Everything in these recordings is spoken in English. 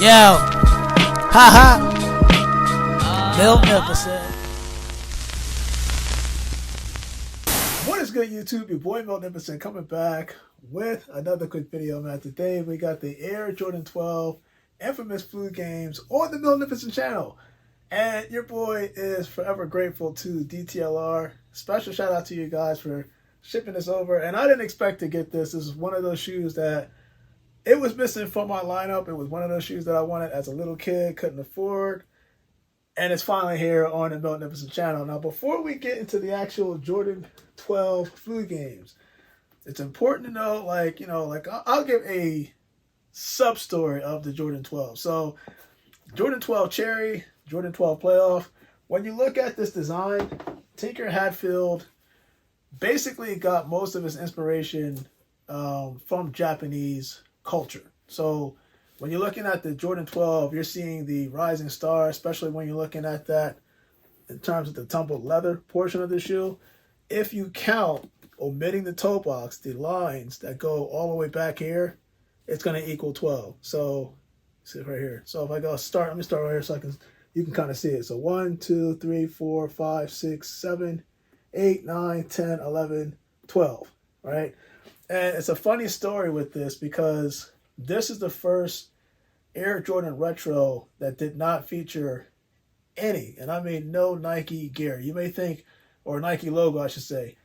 Yo, haha, Miltnificent. What is good, YouTube? Your boy Miltnificent coming back with another quick video, man. Today we got the Air Jordan 12 Infamous Flu Games on the Miltnificent channel. And your boy is forever grateful to DTLR. Special shout out to you guys for shipping this over. And I didn't expect to get this. This is one of those shoes that it was missing from my lineup. It was one of those shoes that I wanted as a little kid, couldn't afford. And it's finally here on the Miltnificent channel. Now, before we get into the actual Jordan 12 Flu Games, it's important to know, I'll give a sub-story of the Jordan 12. So, Jordan 12 Cherry, Jordan 12 Playoff. When you look at this design, Tinker Hatfield basically got most of his inspiration from Japanese culture. So when you're looking at the Jordan 12, you're seeing the rising star, especially when you're looking at that in terms of the tumbled leather portion of the shoe. If you count, omitting the toe box, the lines that go all the way back here, it's going to equal 12. So see it right here. So if I go start, let me start right here so you can kind of see it. So 1, 2, 3, 4, 5, 6, 7, 8, 9, 10, 11, 12, right? And it's a funny story with this because this is the first Air Jordan Retro that did not feature any, and I mean no Nike gear. You may think, or Nike logo, I should say.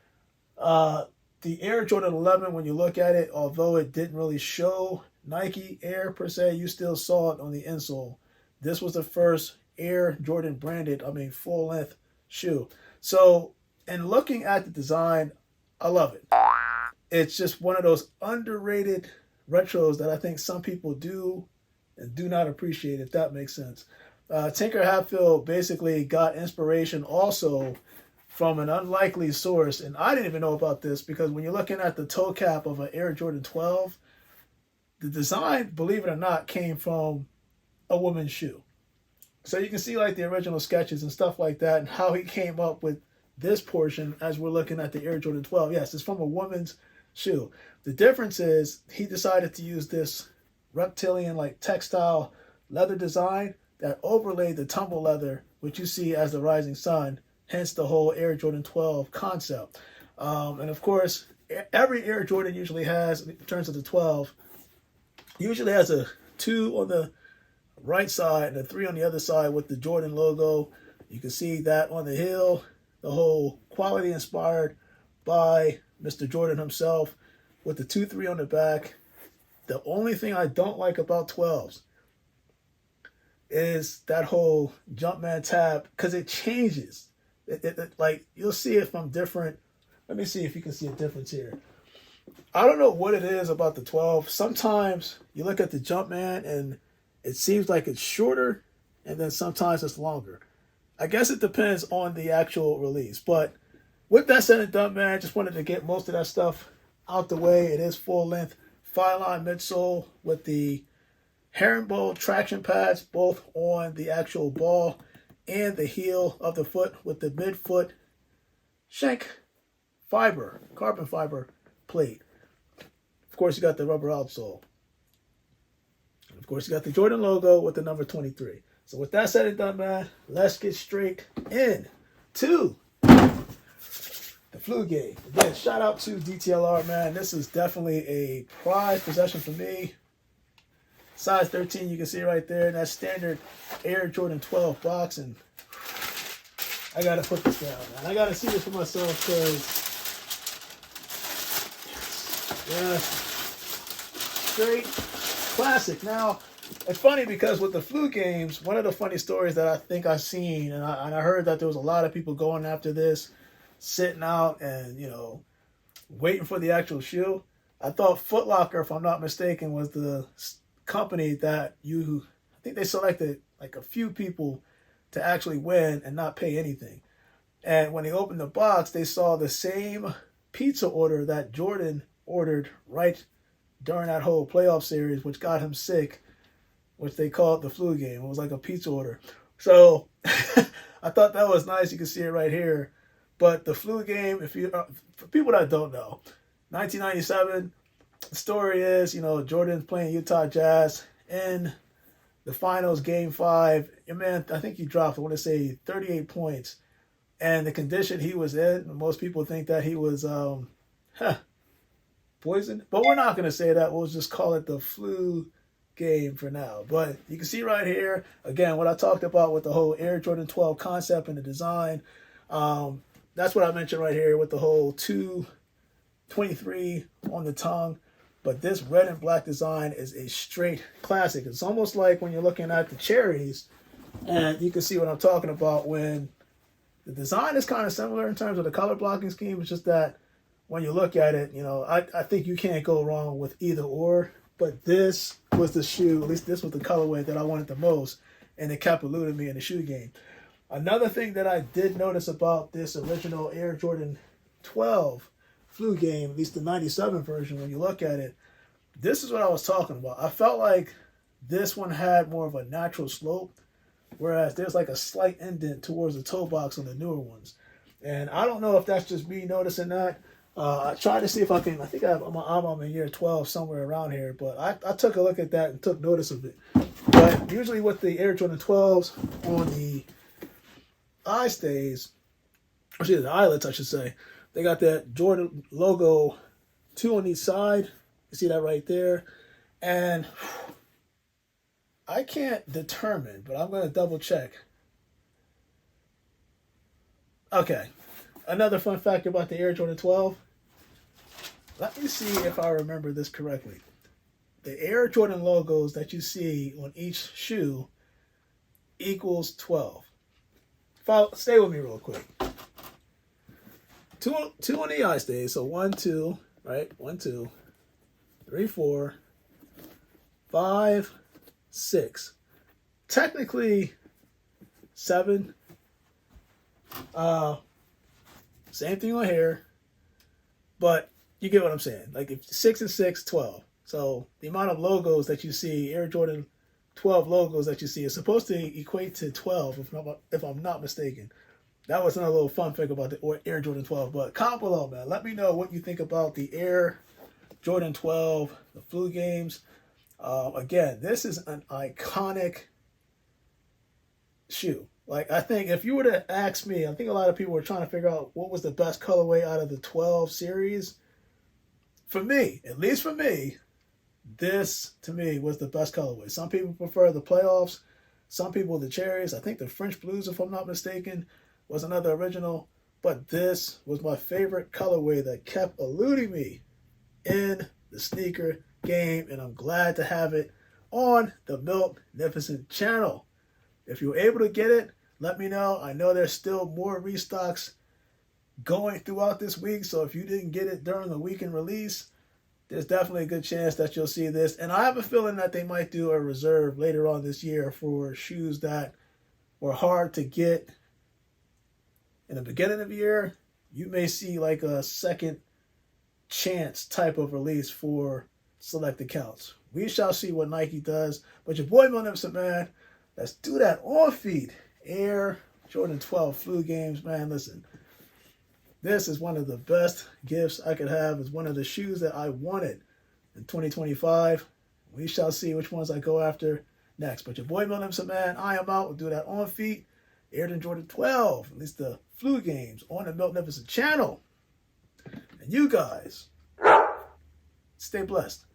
The Air Jordan 11, when you look at it, although it didn't really show Nike Air per se, you still saw it on the insole. This was the first Air Jordan branded, full-length shoe. So, in looking at the design, I love it. It's just one of those underrated retros that I think some people do and do not appreciate, if that makes sense. Tinker Hatfield basically got inspiration also from an unlikely source, and I didn't even know about this because when you're looking at the toe cap of an Air Jordan 12, the design, believe it or not, came from a woman's shoe. So you can see like the original sketches and stuff like that and how he came up with this portion as we're looking at the Air Jordan 12. Yes, it's from a woman's shoe. The difference is he decided to use this reptilian like textile leather design that overlaid the tumble leather, which you see as the rising sun, hence the whole Air Jordan 12 concept. And of course, every Air Jordan usually has, in terms of the 12, usually has a 2 on the right side and a 3 on the other side with the Jordan logo. You can see that on the heel, the whole quality inspired by Mr. Jordan himself with the 2-3 on the back. The only thing I don't like about 12s is that whole Jumpman tab because it changes. Like you'll see it from different. Let me see if you can see a difference here. I don't know what it is about the 12. Sometimes you look at the Jumpman and it seems like it's shorter, and then sometimes it's longer. I guess it depends on the actual release. But with that said and done, man, I just wanted to get most of that stuff out the way. It is full-length Filine midsole with the herringbone traction pads, both on the actual ball and the heel of the foot with the midfoot shank fiber, carbon fiber plate. Of course, you got the rubber outsole. And of course, you got the Jordan logo with the number 23. So with that said and done, man, let's get straight in to the Flu Game. Again, shout out to DTLR, man. This is definitely a prized possession for me. Size 13, you can see right there. That standard Air Jordan 12 box. And I got to put this down, man. I got to see this for myself because, yeah, straight classic. Now, it's funny because with the Flu Games, one of the funny stories that I think I've seen, and I heard that there was a lot of people going after this, sitting out and, waiting for the actual shoe. I thought Foot Locker, if I'm not mistaken, was the company that I think they selected like a few people to actually win and not pay anything. And when they opened the box, they saw the same pizza order that Jordan ordered right during that whole playoff series, which got him sick, which they called the Flu Game. It was like a pizza order. So I thought that was nice. You can see it right here. But the Flu Game, for people that don't know, 1997, the story is, Jordan's playing Utah Jazz in the finals, game 5. And man, I think he dropped, I want to say 38 points. And the condition he was in, most people think that he was poisoned. But we're not going to say that. We'll just call it the flu game for now. But you can see right here, again, what I talked about with the whole Air Jordan 12 concept and the design. That's what I mentioned right here with the whole 223 on the tongue. But this red and black design is a straight classic. It's almost like when you're looking at the cherries, and you can see what I'm talking about when the design is kind of similar in terms of the color blocking scheme. It's just that when you look at it, you know, I think you can't go wrong with either or. But this was the shoe, at least this was the colorway that I wanted the most, and it kept eluding me in the shoe game. Another thing that I did notice about this original Air Jordan 12 flu game, at least the 97 version, when you look at it, this is what I was talking about. I felt like this one had more of a natural slope, whereas there's like a slight indent towards the toe box on the newer ones. And I don't know if that's just me noticing that. I tried to see if I can, I think I'm in year 12 somewhere around here, but I took a look at that and took notice of it. But usually with the Air Jordan 12s on the eye stays, or the eyelets I should say, they got that Jordan logo 2 on each side. You see that right there. And I can't determine, but I'm going to double check. Okay. Another fun fact about the Air Jordan 12. Let me see if I remember this correctly. The Air Jordan logos that you see on each shoe equals 12. Stay with me real quick. Two on the eye stays. So 1, 2, right? 1, 2, 3, 4, 5, 6. Technically 7. Same thing on here, but you get what I'm saying. Like if 6 and 6, 12. So the amount of logos that you see, Air Jordan 12 logos that you see, is supposed to equate to 12, if I'm not mistaken. That was another little fun fact about the Air Jordan 12. But comment below, man. Let me know what you think about the Air Jordan 12, the flu games. Again, this is an iconic shoe. Like, I think if you were to ask me, I think a lot of people were trying to figure out what was the best colorway out of the 12 series. For me, at least for me, this, to me, was the best colorway. Some people prefer the playoffs. Some people the cherries. I think the French blues, if I'm not mistaken, was another original. But this was my favorite colorway that kept eluding me in the sneaker game. And I'm glad to have it on the Miltnificent channel. If you were able to get it, let me know. I know there's still more restocks going throughout this week. So if you didn't get it during the weekend release, there's definitely a good chance that you'll see this. And I have a feeling that they might do a reserve later on this year for shoes that were hard to get in the beginning of the year. You may see like a second chance type of release for select accounts. We shall see what Nike does. But your boy Miltnificent, man, let's do that on feet. Air Jordan 12 flu games, man. Listen, this is one of the best gifts I could have. It's one of the shoes that I wanted in 2025. We shall see which ones I go after next. But your boy Miltnificent, man, I am out. We'll do that on feet. Air Jordan 12, at least the flu games, on the Miltnificent channel. And you guys, stay blessed.